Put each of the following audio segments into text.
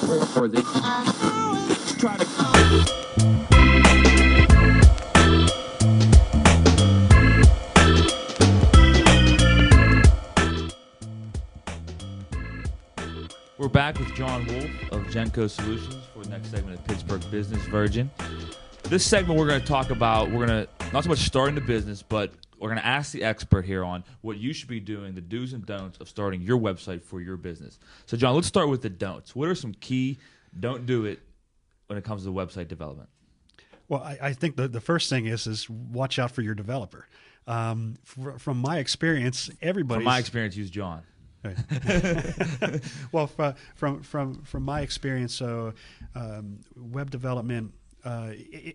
For the try to. We're back with John Wolffe of Jennco Solutions for the next segment of Pittsburgh Business Virgin. This segment we're going to talk about, we're going to not so much starting the business, but we're going to ask the expert here on what you should be doing, the do's and don'ts of starting your website for your business. So, John, let's start with the don'ts. What are some key don't do it when it comes to website development? Well, I think the first thing is watch out for your developer. From my experience, From my experience, use John. Right. Well, from my experience, web development,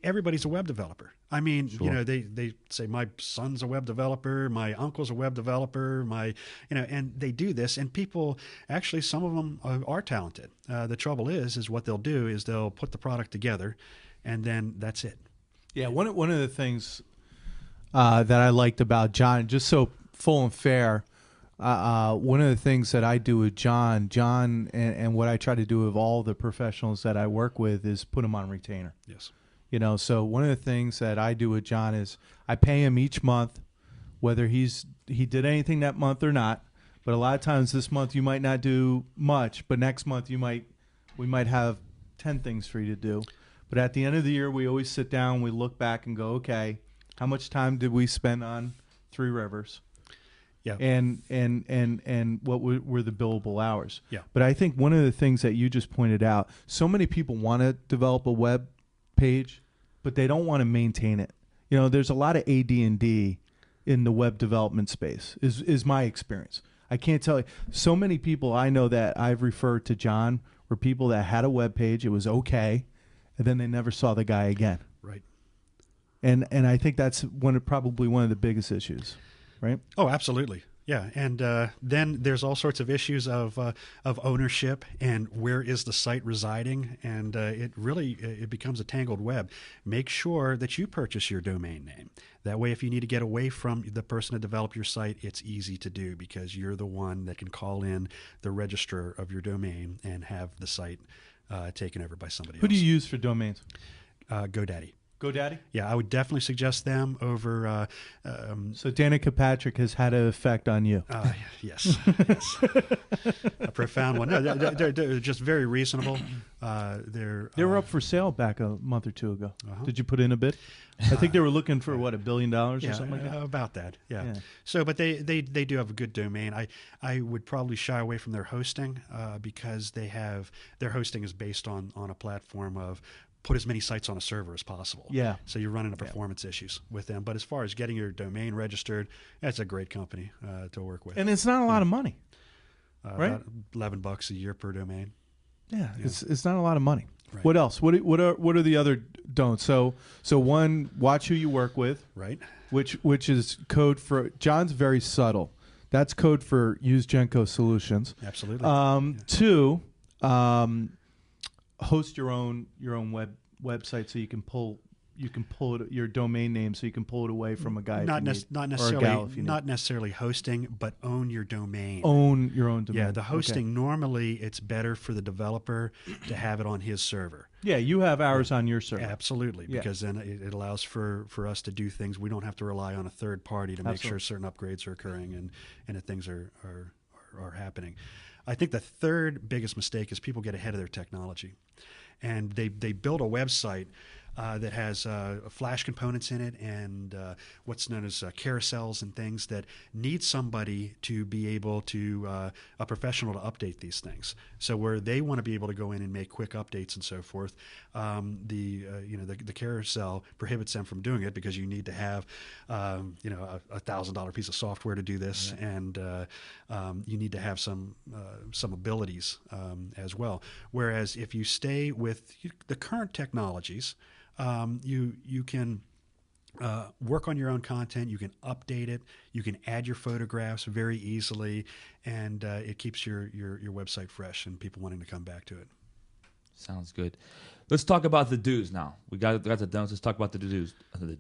everybody's a web developer. I mean, Sure. they say my son's a web developer, my uncle's a web developer, and they do this, and people actually, some of them are talented. The trouble is what they'll do is they'll put the product together, and then that's it. Yeah, one of the things that I liked about John, just so full and fair, one of the things that I do with John, and what I try to do with all the professionals that I work with is put them on retainer. Yes. So one of the things that I do with John is I pay him each month, whether he did anything that month or not. But a lot of times this month you might not do much, but next month we might have 10 things for you to do. But at the end of the year, we always sit down, we look back and go, okay, how much time did we spend on Three Rivers? Yeah. And what were the billable hours? Yeah. But I think one of the things that you just pointed out, so many people want to develop a web page, but they don't want to maintain it. There's a lot of AD&D in the web development space, is my experience. I can't tell you. So many people I know that I've referred to John were people that had a web page, it was okay, and then they never saw the guy again. Right. And I think that's probably one of the biggest issues. Right? Oh, absolutely. Yeah, and then there's all sorts of issues of ownership and where is the site residing, and it becomes a tangled web. Make sure that you purchase your domain name. That way, if you need to get away from the person to develop your site, it's easy to do because you're the one that can call in the registrar of your domain and have the site taken over by somebody else. Who do you use for domains? GoDaddy. GoDaddy? Yeah, I would definitely suggest them over. So Danica Patrick has had an effect on you. Yes, a profound one. No, they're just very reasonable. They were up for sale back a month or two ago. Uh-huh. Did you put in a bid? I think they were looking for $1 billion or something like that. About that. Yeah. So, but they do have a good domain. I would probably shy away from their hosting because their hosting is based on a platform of put as many sites on a server as possible. Yeah. So you're running into performance issues with them. But as far as getting your domain registered, that's a great company to work with. And it's not a lot of money, right? About $11 a year per domain. Yeah. It's not a lot of money. Right. What else? What are the other don'ts? So one, watch who you work with. Right. Which is code for John's very subtle. That's code for use Jennco Solutions. Absolutely. Two, host your own website so you can pull it, your domain name, so you can pull it away from a guy. Not necessarily hosting, but own your domain. Own your own domain. Yeah, the hosting normally it's better for the developer to have it on his server. Yeah, you have ours on your server. Absolutely, because then it allows for us to do things. We don't have to rely on a third party to make sure certain upgrades are occurring and that things are happening. I think the third biggest mistake is people get ahead of their technology, and they build a website that has Flash components in it and what's known as carousels and things that need somebody to be able to a professional to update these things. So where they want to be able to go in and make quick updates and so forth, the carousel prohibits them from doing it because you need to have $1,000 piece of software to do this, and you need to have some abilities as well. Whereas if you stay with the current technologies, you can work on your own content. You can update it. You can add your photographs very easily, and it keeps your website fresh and people wanting to come back to it. Sounds good. Let's talk about the do's now. We got the don'ts. Let's talk about the do's. The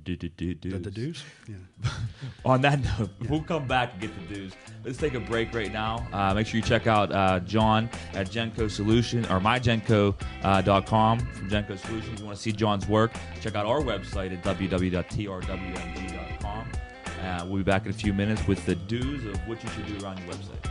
do's? Yeah. On that note, we'll come back and get the do's. Let's take a break right now. Make sure you check out John at Jennco Solutions or myjennco.com from Jennco Solutions. If you want to see John's work, check out our website at www.trwmg.com. We'll be back in a few minutes with the do's of what you should do around your website.